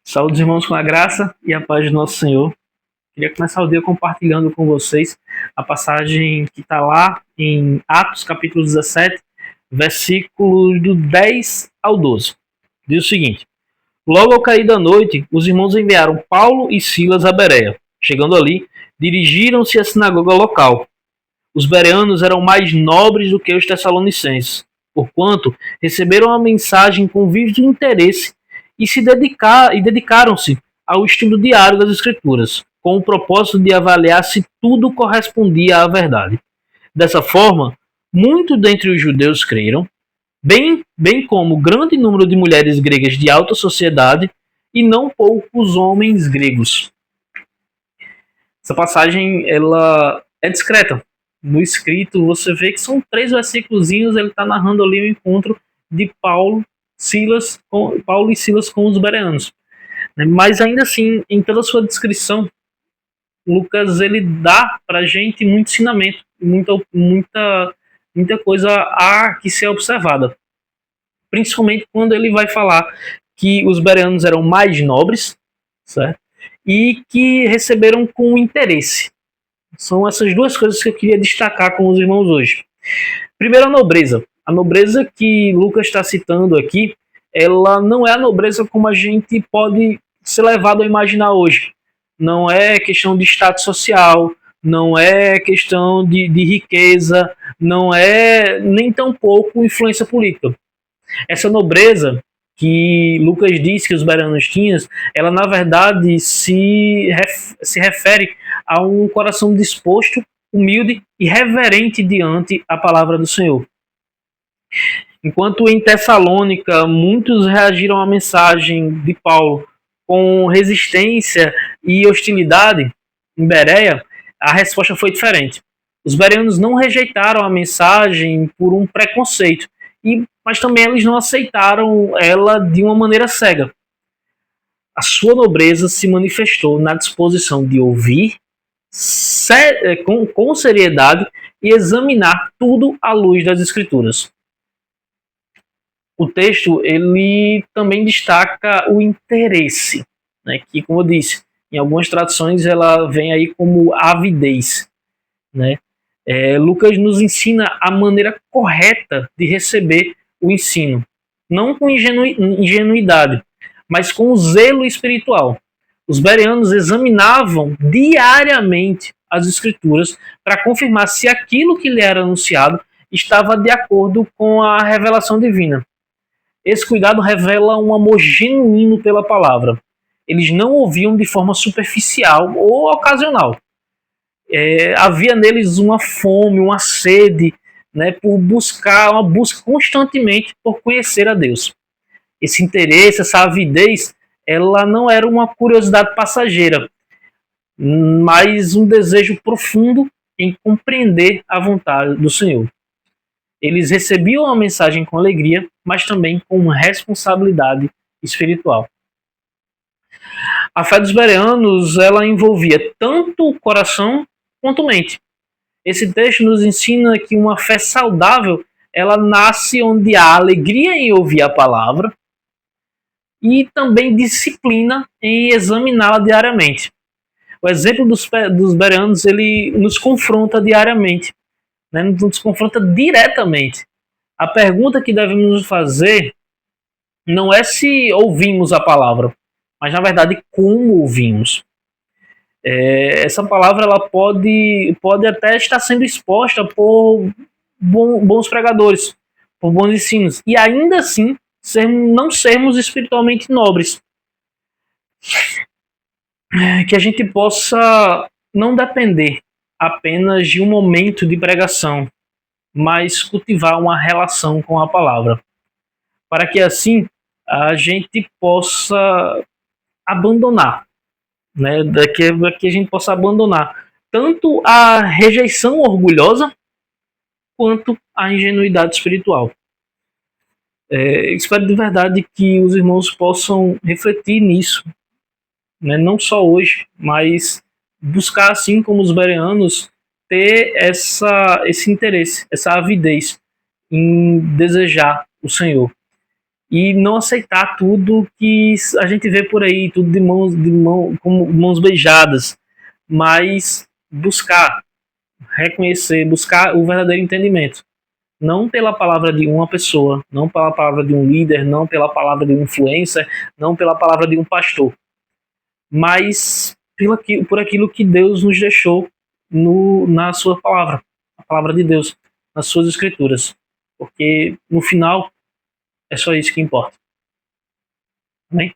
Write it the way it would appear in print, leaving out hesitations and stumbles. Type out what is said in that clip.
Saúde, irmãos, com a graça e a paz do nosso Senhor. Queria começar o dia compartilhando com vocês a passagem que está lá em Atos, capítulo 17, versículos do 10 ao 12. Diz o seguinte: Logo ao cair da noite, os irmãos enviaram Paulo e Silas a Bereia. Chegando ali, dirigiram-se à sinagoga local. Os bereanos eram mais nobres do que os tessalonicenses, porquanto receberam a mensagem com vívido interesse e dedicaram-se ao estudo diário das Escrituras, com o propósito de avaliar se tudo correspondia à verdade. Dessa forma, muitos dentre os judeus creram, bem como grande número de mulheres gregas de alta sociedade e não poucos homens gregos. Essa passagem ela é discreta. No escrito, você vê que são 3 versículos, ele está narrando ali o encontro de Paulo e Silas com os bereanos. Mas ainda assim, em toda a sua descrição, Lucas ele dá para a gente muito ensinamento, muita coisa a que ser observada. Principalmente quando ele vai falar que os bereanos eram mais nobres, certo? E que receberam com interesse. São essas duas coisas que eu queria destacar com os irmãos hoje. Primeiro, a nobreza. A nobreza que Lucas está citando aqui, ela não é a nobreza como a gente pode ser levado a imaginar hoje. Não é questão de status social, não é questão de riqueza, não é nem tampouco influência política. Essa nobreza que Lucas diz que os bereanos tinham, ela na verdade se refere a um coração disposto, humilde e reverente diante a palavra do Senhor. Enquanto em Tessalônica muitos reagiram à mensagem de Paulo com resistência e hostilidade, em Bereia a resposta foi diferente. Os bereanos não rejeitaram a mensagem por um preconceito, mas também eles não aceitaram ela de uma maneira cega. A sua nobreza se manifestou na disposição de ouvir com seriedade e examinar tudo à luz das Escrituras. O texto ele também destaca o interesse, né, que, como eu disse, em algumas traduções ela vem aí como avidez, né? Lucas nos ensina a maneira correta de receber o ensino, não com ingenuidade, mas com zelo espiritual. Os bereanos examinavam diariamente as escrituras para confirmar se aquilo que lhe era anunciado estava de acordo com a revelação divina. Esse cuidado revela um amor genuíno pela palavra. Eles não ouviam de forma superficial ou ocasional. Havia neles uma fome, uma sede, né, uma busca constantemente por conhecer a Deus. Esse interesse, essa avidez, ela não era uma curiosidade passageira, mas um desejo profundo em compreender a vontade do Senhor. Eles recebiam a mensagem com alegria, mas também com responsabilidade espiritual. A fé dos bereanos ela envolvia tanto o coração quanto mente. Esse texto nos ensina que uma fé saudável ela nasce onde há alegria em ouvir a palavra e também disciplina em examiná-la diariamente. O exemplo dos bereanos ele nos confronta diariamente, né? Nos confronta diretamente. A pergunta que devemos fazer não é se ouvimos a palavra, mas na verdade como ouvimos. Essa palavra ela pode até estar sendo exposta por bons pregadores, por bons ensinos, e ainda assim não sermos espiritualmente nobres. Que a gente possa não depender apenas de um momento de pregação, mas cultivar uma relação com a palavra, para que assim a gente possa abandonar, né, que a gente possa abandonar tanto a rejeição orgulhosa quanto a ingenuidade espiritual. Espero de verdade que os irmãos possam refletir nisso, né, não só hoje, mas buscar, assim como os bereanos, ter esse interesse, essa avidez em desejar o Senhor. e não aceitar tudo que a gente vê por aí, tudo como mãos beijadas, mas buscar, reconhecer, buscar o verdadeiro entendimento. Não pela palavra de uma pessoa, não pela palavra de um líder, não pela palavra de um influencer, não pela palavra de um pastor, mas por aquilo que Deus nos deixou na sua palavra, a palavra de Deus, nas suas escrituras. Porque no final é só isso que importa. Amém?